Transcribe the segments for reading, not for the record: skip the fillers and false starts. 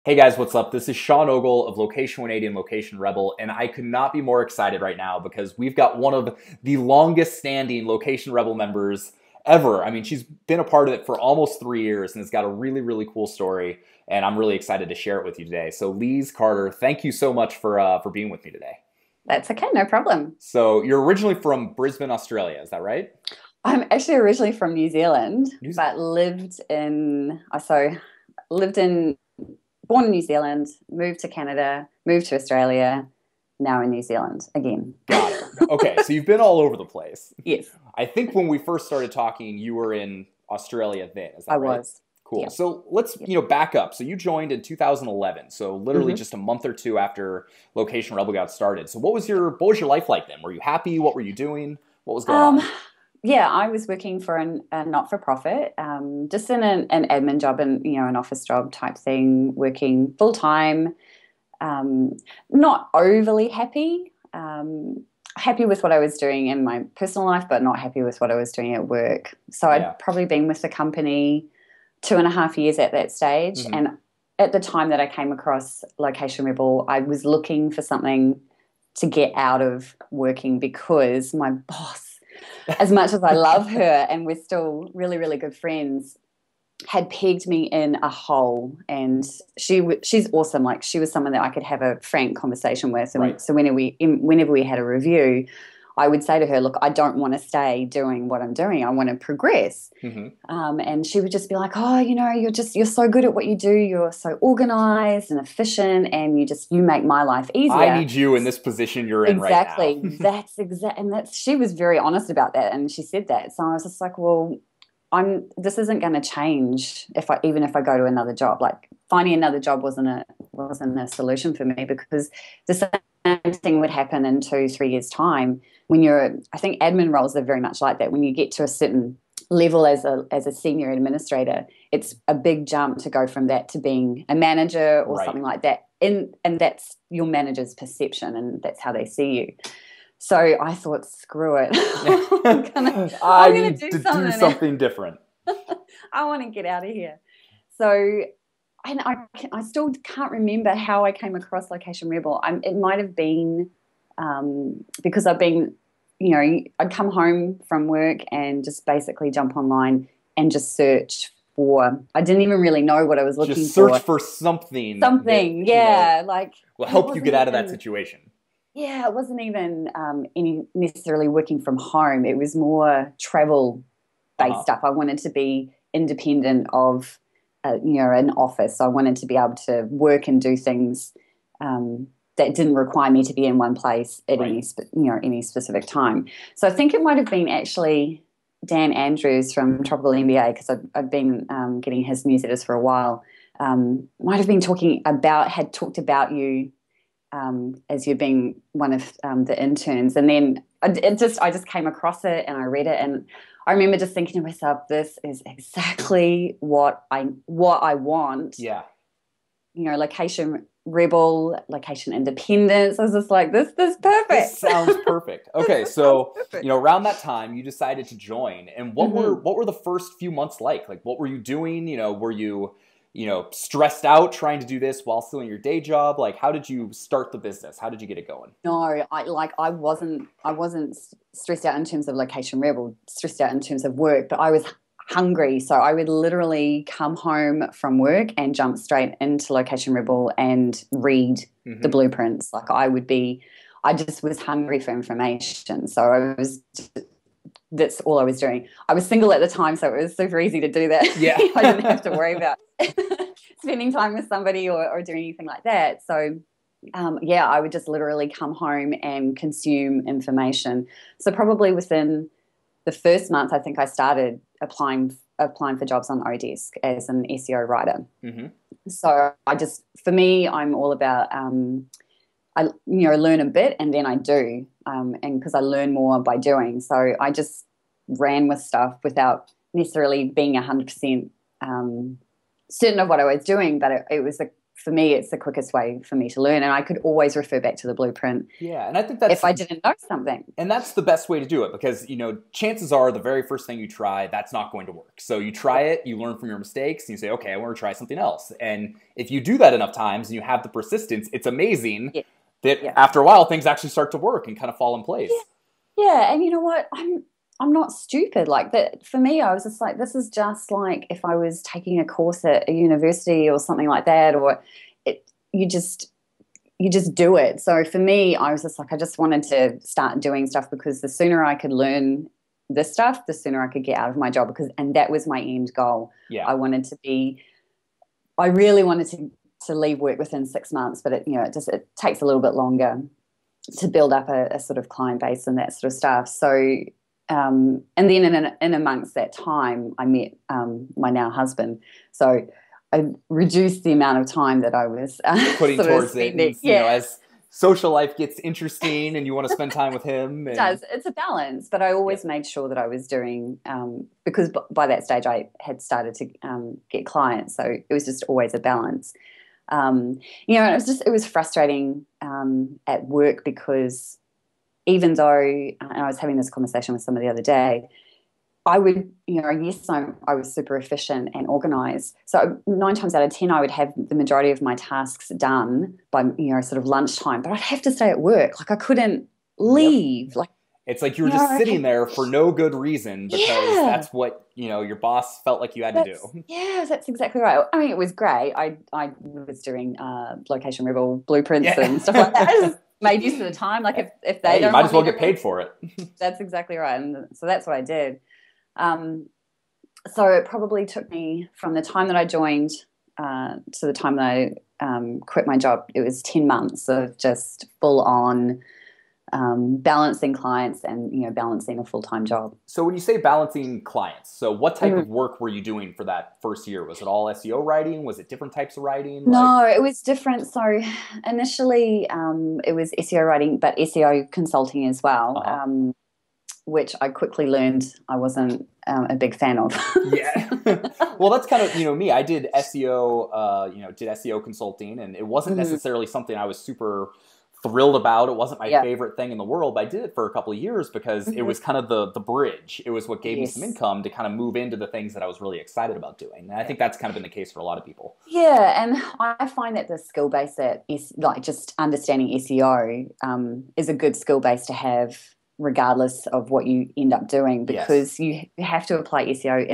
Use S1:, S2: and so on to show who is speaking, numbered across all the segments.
S1: Hey guys, what's up? This is Sean Ogle of Location 180 and Location Rebel, and I could not be more excited right now because we've got one of the longest standing Location Rebel members ever. I mean, she's been a part of it for almost 3 years and has got a really, really cool story, and I'm really excited to share it with you today. So Lise Carter, thank you so much for being with me today.
S2: That's okay, no problem.
S1: So you're originally from Brisbane, Australia, is that right?
S2: I'm actually originally from New Zealand,
S1: New Zealand.
S2: but lived in, born in New Zealand, moved to Canada, moved to Australia, now in New Zealand again.
S1: Got it. Okay, so you've been all over the place.
S2: Yes,
S1: I think when we first started talking, you were in Australia then, is that
S2: I
S1: right?
S2: was.
S1: Cool.
S2: Yeah.
S1: So let's, back up. So you joined in 2011. So literally just a month or two after Location Rebel got started. So what was your life like then? Were you happy? What were you doing? What was going on?
S2: Yeah, I was working for a not-for-profit, just in an admin job and, an office job type thing, working full-time, not overly happy, happy with what I was doing in my personal life, but not happy with what I was doing at work. So
S1: Yeah.
S2: I'd probably been with the company 2.5 years at that stage.
S1: Mhm.
S2: And at the time that I came across Location Rebel, I was looking for something to get out of working because my boss, as much as I love her and we're still really, really good friends, had pegged me in a hole. And she's awesome. Like, she was someone that I could have a frank conversation with. And
S1: Right.
S2: so whenever we had a review, I would say to her, look, I don't want to stay doing what I'm doing. I want to progress.
S1: Mhm.
S2: And she would just be like, oh, you're so good at what you do. You're so organized and efficient, and you make my life easier.
S1: I need you in this position you're in right now.
S2: Exactly. She was very honest about that. And she said that. So I was just like, well, this isn't going to change even if I go to another job. Like, finding another job wasn't a solution for me, because the same thing would happen in 2-3 years time. I think admin roles are very much like that. When you get to a certain level as a senior administrator, it's a big jump to go from that to being a manager or
S1: Right.
S2: something like that. And that's your manager's perception, and that's how they see you. So I thought, screw it.
S1: I
S2: I'm gonna
S1: need
S2: do
S1: to
S2: something
S1: do something different.
S2: I want to get out of here. So, and I still can't remember how I came across Location Rebel. It might have been because I've been, I'd come home from work and just basically jump online and just search for. I didn't even really know what I was looking for.
S1: Just search for something.
S2: Something,
S1: that,
S2: yeah, like
S1: will
S2: it
S1: help you
S2: wasn't
S1: get out of that
S2: even-
S1: situation.
S2: Yeah, it wasn't even any necessarily working from home. It was more travel-based stuff. I wanted to be independent of, an office. I wanted to be able to work and do things that didn't require me to be in one place at
S1: Right.
S2: any specific time. So I think it might have been actually Dan Andrews from Tropical MBA, because I'd been getting his newsletters for a while. Might have been had talked about you. As you being one of the interns, and then I just came across it and I read it, and I remember just thinking to myself, "This is exactly what I want."
S1: Yeah.
S2: Location Rebel, location independence. I was just like, "This is perfect."
S1: This sounds perfect. Okay, so
S2: perfect.
S1: around that time you decided to join, and what were the first few months like? Like, what were you doing? Were you stressed out trying to do this while still in your day job? Like, how did you start the business? How did you get it going?
S2: No, I wasn't stressed out in terms of Location Rebel, stressed out in terms of work, but I was hungry. So I would literally come home from work and jump straight into Location Rebel and read the blueprints. Like, I just was hungry for information. So that's all I was doing. I was single at the time, so it was super easy to do that.
S1: Yeah.
S2: I didn't have to worry about spending time with somebody or doing anything like that. So, I would just literally come home and consume information. So probably within the first month, I think I started applying for jobs on Odesk as an SEO writer.
S1: Mm-hmm.
S2: So for me, I'm all about I learn a bit and then I do, and because I learn more by doing. So I just ran with stuff without necessarily being 100% certain of what I was doing, but it was for me, it's the quickest way for me to learn. And I could always refer back to the blueprint.
S1: Yeah. And I think that's,
S2: if I didn't know something.
S1: And that's the best way to do it because, you know, chances are the very first thing you try, that's not going to work. So you try it, you learn from your mistakes, and you say, okay, I want to try something else. And if you do that enough times and you have the persistence, it's amazing that after a while things actually start to work and kind of fall in place.
S2: Yeah. And you know what? I'm not stupid like that. For me, I was just like, this is just like if I was taking a course at a university or something like that, or you just do it. So for me, I was just like, I just wanted to start doing stuff because the sooner I could learn this stuff, the sooner I could get out of my job and that was my end goal.
S1: Yeah.
S2: I really wanted to leave work within 6 months, but it takes a little bit longer to build up a sort of client base and that sort of stuff. So, and then in amongst that time, I met my now husband. So I reduced the amount of time that I was
S1: putting towards it. And, you know, as social life gets interesting and you want to spend time with him.
S2: It does. It's a balance, but I always made sure that I was doing, because by that stage I had started to get clients. So it was just always a balance. You know, it was frustrating at work because even though, and I was having this conversation with somebody the other day, I would, you know, yes, I was super efficient and organized. So 9 times out of 10, I would have the majority of my tasks done by, you know, sort of lunchtime, but I'd have to stay at work. Like I couldn't leave. Like
S1: it's like you were just sitting there for no good reason because that's what, you know, your boss felt like you had to do.
S2: Yeah, that's exactly right. I mean, it was great. I was doing Location Rebel blueprints and stuff like that. I just made use of the time. Like if they don't,
S1: you might as well get paid for it.
S2: That's exactly right. And so that's what I did. So it probably took me from the time that I joined to the time that I quit my job. It was 10 months of just full on balancing clients and, you know, balancing a full-time job.
S1: So when you say balancing clients, so what type of work were you doing for that first year? Was it all SEO writing? Was it different types of writing?
S2: No, it was different. So initially it was SEO writing, but SEO consulting as well. Which I quickly learned I wasn't a big fan of.
S1: Yeah. Well, that's kind of, you know, me. I did SEO, did SEO consulting, and it wasn't necessarily something I was super thrilled about. It wasn't my favorite thing in the world, but I did it for a couple of years because it was kind of the bridge. It was what gave me some income to kind of move into the things that I was really excited about doing. And I think that's kind of been the case for a lot of people.
S2: Yeah, and I find that the skill base that is like just understanding SEO is a good skill base to have regardless of what you end up doing, because you have to apply SEO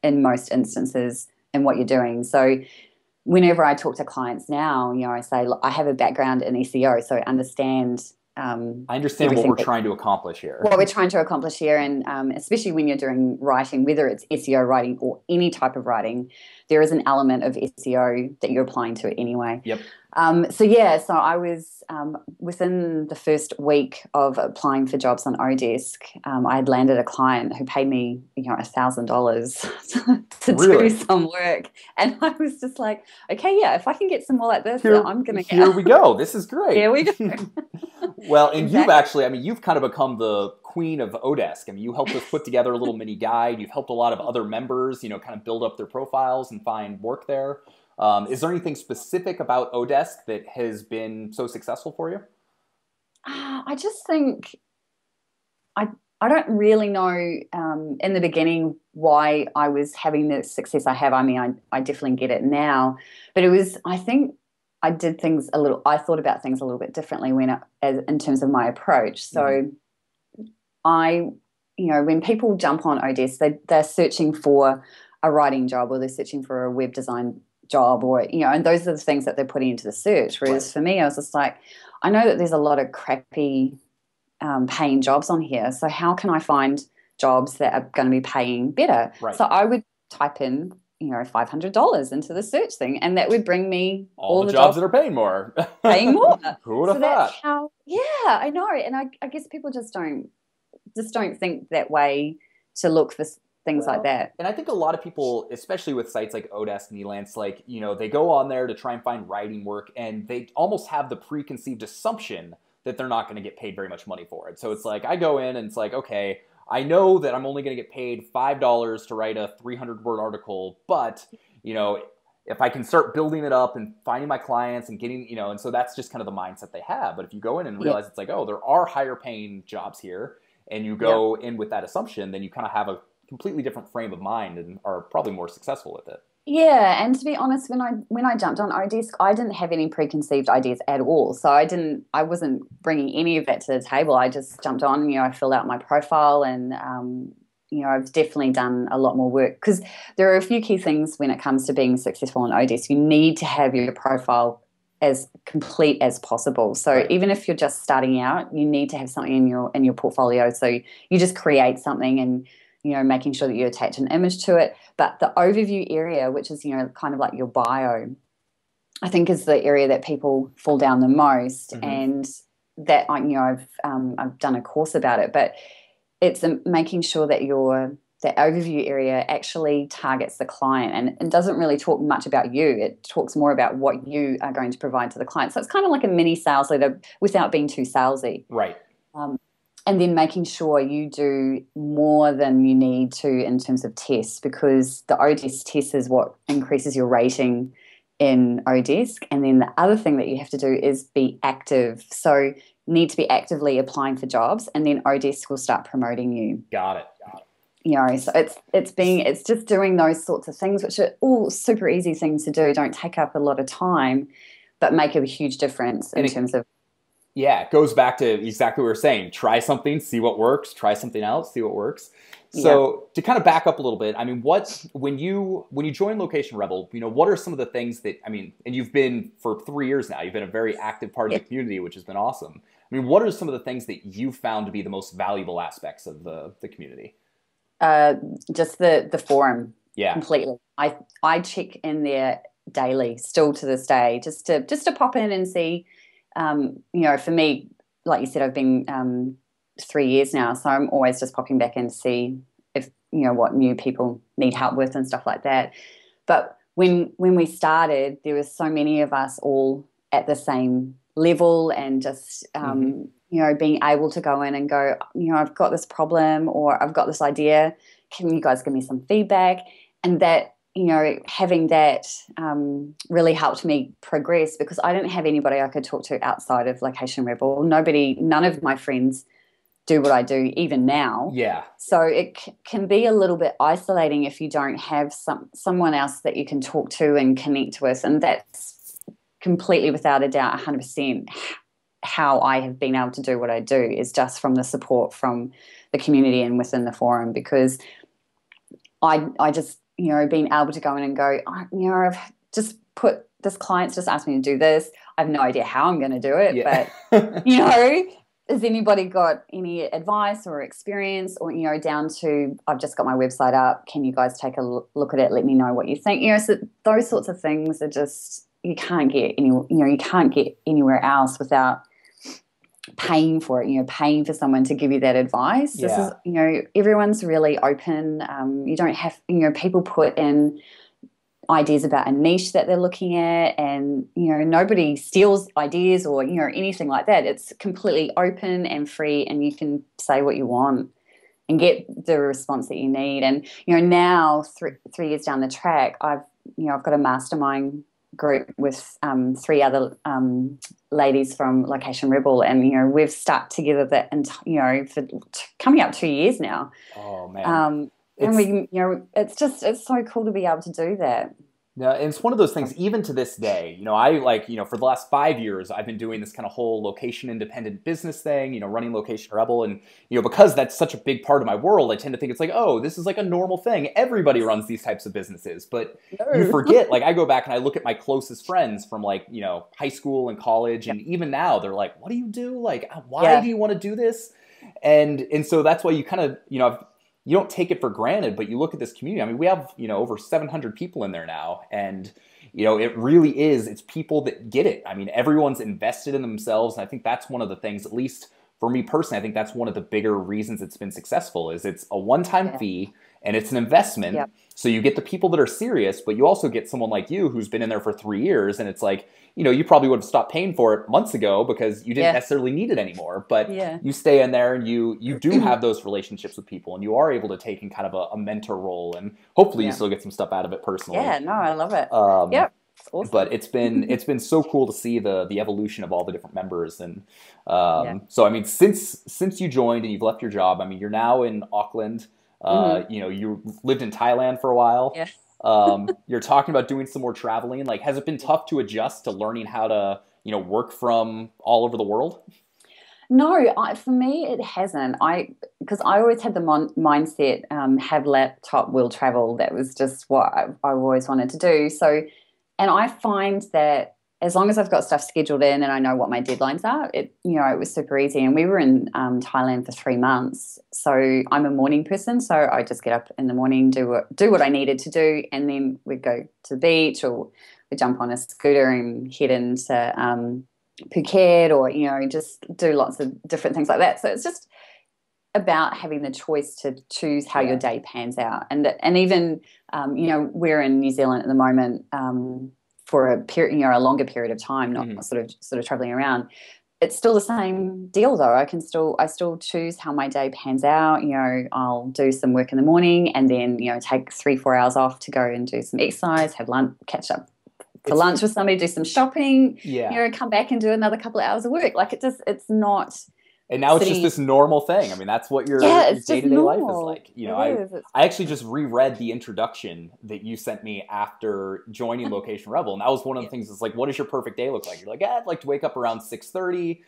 S2: in most instances in what you're doing. So whenever I talk to clients now, you know, I say, look, I have a background in SEO, so I understand
S1: what we're trying to accomplish here.
S2: What we're trying to accomplish here, and especially when you're doing writing, whether it's SEO writing or any type of writing, there is an element of SEO that you're applying to it anyway.
S1: Yep.
S2: So I was within the first week of applying for jobs on Odesk, I had landed a client who paid me, you know, $1,000 to do some work, and I was just like, okay, if I can get some more like this, I'm gonna get.
S1: Here we go. This is great.
S2: Here we go.
S1: Well, and you've kind of become the queen of Odesk. I mean, you helped us put together a little mini guide. You've helped a lot of other members, you know, kind of build up their profiles and find work there. Is there anything specific about Odesk that has been so successful for you?
S2: I just think I don't really know in the beginning why I was having the success I have. I mean, I definitely get it now, but I think I thought about things a little bit differently in terms of my approach. So when people jump on Odesk, they're searching for a writing job, or they're searching for a web design job, or, you know, and those are the things that they're putting into the search. Whereas for me, I was just like, I know that there's a lot of crappy paying jobs on here. So how can I find jobs that are going to be paying better? Right. So I would type in, you know, $500 into the search thing, and that would bring me
S1: all the jobs that are paying more.
S2: Paying more.
S1: Who would have thought?
S2: That's how, I know. And I guess people just don't think that way to look for things like that.
S1: And I think a lot of people, especially with sites like Odesk and Elance, like, you know, they go on there to try and find writing work, and they almost have the preconceived assumption that they're not going to get paid very much money for it. So it's like, I go in and it's like, okay, I know that I'm only going to get paid $5 to write a 300-word article, but, you know, if I can start building it up and finding my clients and getting, you know, and so that's just kind of the mindset they have. But if you go in and realize it's like, oh, there are higher paying jobs here, and you go in with that assumption, then you kind of have a completely different frame of mind and are probably more successful with it.
S2: Yeah, and to be honest, when I jumped on Odesk, I didn't have any preconceived ideas at all. So I wasn't bringing any of that to the table. I just jumped on, you know, I filled out my profile, and you know, I've definitely done a lot more work, because there are a few key things when it comes to being successful on Odesk. You need to have your profile as complete as possible. So even if you're just starting out, you need to have something in your portfolio. So you just create something, and you know, making sure that you attach an image to it. But the overview area, which is, you know, kind of like your bio, I think is the area that people fall down the most. And that, you know, I've done a course about it, but it's making sure that the overview area actually targets the client, and it doesn't really talk much about you. It talks more about what you are going to provide to the client. So it's kind of like a mini sales letter without being too salesy.
S1: Right.
S2: And then making sure you do more than you need to in terms of tests, because the Odesk test is what increases your rating in Odesk. And then the other thing that you have to do is be active. So you need to be actively applying for jobs, and then Odesk will start promoting you.
S1: Got it.
S2: You know, so it's just doing those sorts of things, which are all super easy things to do, don't take up a lot of time, but make a huge difference in terms of.
S1: Yeah, it goes back to exactly what we were saying. Try something, see what works. Try something else, see what works. So to kind of back up a little bit, I mean, when you join Location Rebel, you know, what are some of the things that, I mean, and you've been for 3 years now, you've been a very active part of the community, which has been awesome. I mean, what are some of the things that you found to be the most valuable aspects of the community?
S2: Just the forum.
S1: Yeah.
S2: Completely. I check in there daily, still to this day, just to pop in and see. You know, for me, like you said, I've been 3 years now, so I'm always just popping back in to see if, you know, what new people need help with and stuff like that. But when we started, there was so many of us all at the same level, and just you know, being able to go in and go, you know, I've got this problem, or I've got this idea, can you guys give me some feedback? And that, you know, having that really helped me progress, because I didn't have anybody I could talk to outside of Location Rebel. None of my friends do what I do even now.
S1: Yeah.
S2: So it can be a little bit isolating if you don't have someone else that you can talk to and connect with. And that's completely, without a doubt, 100% how I have been able to do what I do, is just from the support from the community and within the forum, because I just, you know, being able to go in and go, oh, you know, I've just put this client's just asked me to do this. I have no idea how I'm going to do it, but, you know, has anybody got any advice or experience, or, you know, down to, I've just got my website up, can you guys take a look at it, let me know what you think, you know. So those sorts of things are just, you can't get anywhere else without paying for it, you know, paying for someone to give you that advice. This is, you know, everyone's really open. You don't have, you know, people put in ideas about a niche that they're looking at, and, you know, nobody steals ideas or, you know, anything like that. It's completely open and free, and you can say what you want and get the response that you need. And, you know, now 3 years down the track, I've got a mastermind group with 3 other ladies from Location Rebel, and, you know, we've stuck together that, and, you know, for coming up 2 years now.
S1: Oh man.
S2: And we, you know, it's so cool to be able to do that.
S1: Yeah, and it's one of those things, even to this day, you know, I like, you know, for the last 5 years, I've been doing this kind of whole location independent business thing, you know, running Location Rebel. And, you know, because that's such a big part of my world, I tend to think it's like, oh, this is like a normal thing. Everybody runs these types of businesses. But you forget, like, I go back and I look at my closest friends from, like, you know, high school and college. And even now they're like, what do you do? Like, why do you want to do this? And so that's why you kind of, you know, you don't take it for granted, but you look at this community. I mean, we have, you know, over 700 people in there now. And, you know, it really is, it's people that get it. I mean, everyone's invested in themselves. And I think that's one of the things, at least for me personally, I think that's one of the bigger reasons it's been successful, is it's a one-time fee. and it's an investment.
S2: Yep.
S1: So you get the people that are serious, but you also get someone like you who's been in there for 3 years, and it's like, you probably would have stopped paying for it months ago because you didn't necessarily need it anymore. But you stay in there and you do have those relationships with people, and you are able to take in kind of a mentor role, and hopefully you still get some stuff out of it personally.
S2: Yeah, no, I love it. Yep. Awesome.
S1: But it's been so cool to see the evolution of all the different members, and so I mean, since you joined and you've left your job, I mean, you're now in Auckland. You lived in Thailand for a while.
S2: Yeah.
S1: You're talking about doing some more traveling. Like, has it been tough to adjust to learning how to work from all over the world?
S2: No, for me it hasn't. Because I always had the mindset, have laptop, will travel. That was just what I always wanted to do. So. And I find that as long as I've got stuff scheduled in and I know what my deadlines are, it was super easy. And we were in Thailand for 3 months. So I'm a morning person. So I just get up in the morning, do what I needed to do. And then we'd go to the beach, or we'd jump on a scooter and head into Phuket, or, just do lots of different things like that. So it's just about having the choice to choose how your day pans out. And even, we're in New Zealand at the moment for a period, a longer period of time, not sort of traveling around. It's still the same deal though. I still choose how my day pans out. I'll do some work in the morning and then, take 3-4 hours off to go and do some exercise, have lunch, catch up for lunch with somebody, do some shopping, come back and do another couple of hours of work. Like it's not.
S1: And now it's just this normal thing. I mean, that's what your day-to-day life is like. I actually just reread the introduction that you sent me after joining Location Rebel. And that was one of the things that's like, what does your perfect day look like? You're like, I'd like to wake up around 6:30,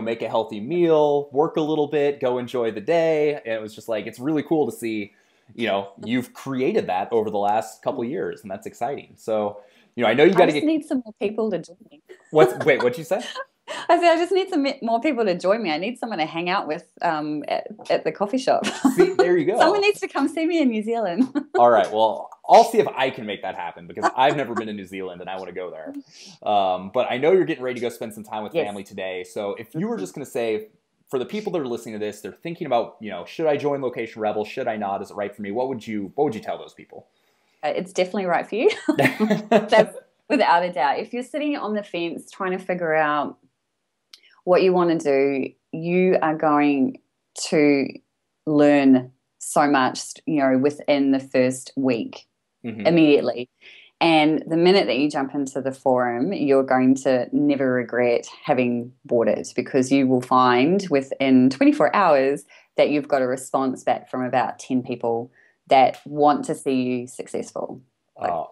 S1: make a healthy meal, work a little bit, go enjoy the day. And it was just like, it's really cool to see, you've created that over the last couple of years. And that's exciting. So, I know you got to
S2: I just need some more people to join me.
S1: What'd you say?
S2: I said, I just need some more people to join me. I need someone to hang out with at the coffee shop.
S1: See, there you go.
S2: Someone needs to come see me in New Zealand.
S1: All right. Well, I'll see if I can make that happen because I've never been to New Zealand and I want to go there. But I know you're getting ready to go spend some time with family today. So if you were just going to say, for the people that are listening to this, they're thinking about, should I join Location Rebel? Should I not? Is it right for me? What would you tell those people?
S2: It's definitely right for you. That's without a doubt. If you're sitting on the fence trying to figure out what you want to do, you are going to learn so much, within the first week, immediately. And the minute that you jump into the forum, you're going to never regret having bought it, because you will find within 24 hours that you've got a response back from about 10 people that want to see you successful.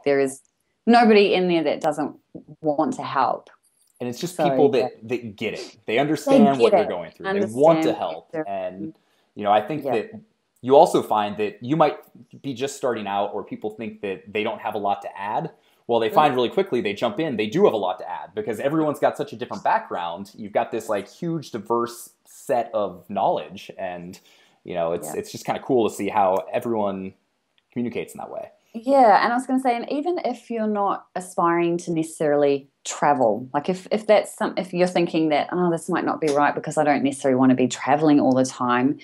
S2: There is nobody in there that doesn't want to help.
S1: And it's just people that get it. They understand what you're going through. They want to help. And, I think that you also find that you might be just starting out, or people think that they don't have a lot to add. Well, they find really quickly, they jump in, they do have a lot to add because everyone's got such a different background. You've got this like huge, diverse set of knowledge. And, it's just kind of cool to see how everyone communicates in that way.
S2: Yeah, and I was going to say, and even if you're not aspiring to necessarily travel, like if you're thinking that, this might not be right because I don't necessarily want to be traveling all the time,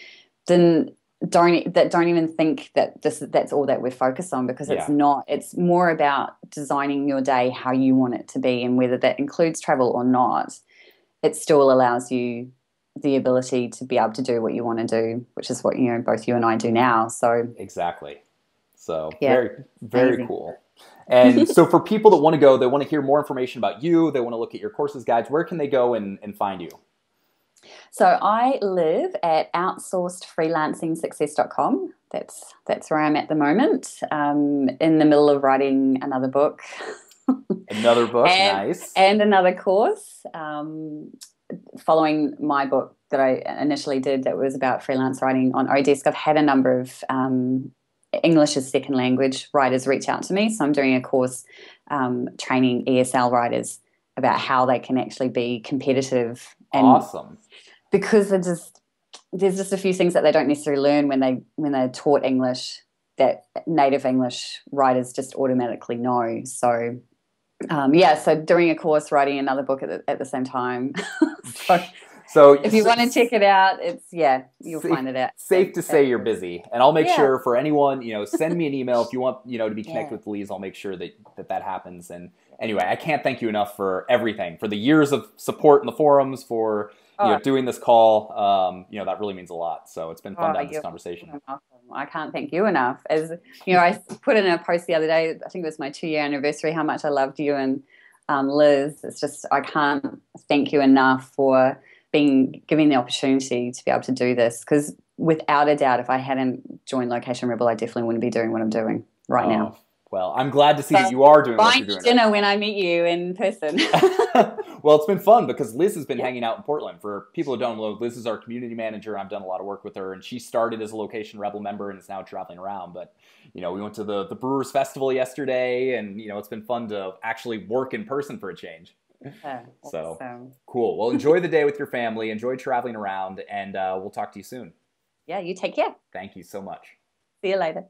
S2: then don't even think that that's all that we're focused on, because it's not. It's more about designing your day how you want it to be, and whether that includes travel or not, it still allows you the ability to be able to do what you want to do, which is what both you and I do now. So
S1: exactly. So very, very cool. And so for people that want to go, they want to hear more information about you, they want to look at your courses, guides, where can they go and find you?
S2: So I live at outsourcedfreelancingsuccess.com. That's where I'm at the moment, in the middle of writing another book.
S1: Another book, nice.
S2: And another course, following my book that I initially did that was about freelance writing on Odesk. I've had a number of English as second language writers reach out to me. So I'm doing a course training ESL writers about how they can actually be competitive. And
S1: awesome.
S2: Because there's just a few things that they don't necessarily learn when they're taught English that native English writers just automatically know. So so doing a course, writing another book at the same time. So
S1: So
S2: if you want to check it out, you'll find it out.
S1: Safe to say you're busy, and I'll make sure for anyone, send me an email if you want, to be connected with Lise. I'll make sure that happens. And anyway, I can't thank you enough for everything, for the years of support in the forums, for doing this call. That really means a lot. So it's been fun to have this conversation.
S2: I can't thank you enough. As I put in a post the other day, I think it was my 2-year anniversary, how much I loved you and Liz. It's just, I can't thank you enough for giving the opportunity to be able to do this, because without a doubt, if I hadn't joined Location Rebel, I definitely wouldn't be doing what I'm doing right now.
S1: Well, I'm glad to see that you are doing what you're doing.
S2: Dinner when I meet you in person.
S1: Well, it's been fun because Liz has been hanging out in Portland. For people who don't know, Liz is our community manager. I've done a lot of work with her, and she started as a Location Rebel member and is now traveling around. But, we went to the Brewers Festival yesterday, and, it's been fun to actually work in person for a change. So cool. Well, enjoy the day with your family. Enjoy traveling around, and we'll talk to you soon.
S2: Yeah, you take care.
S1: Thank you so much.
S2: See you later.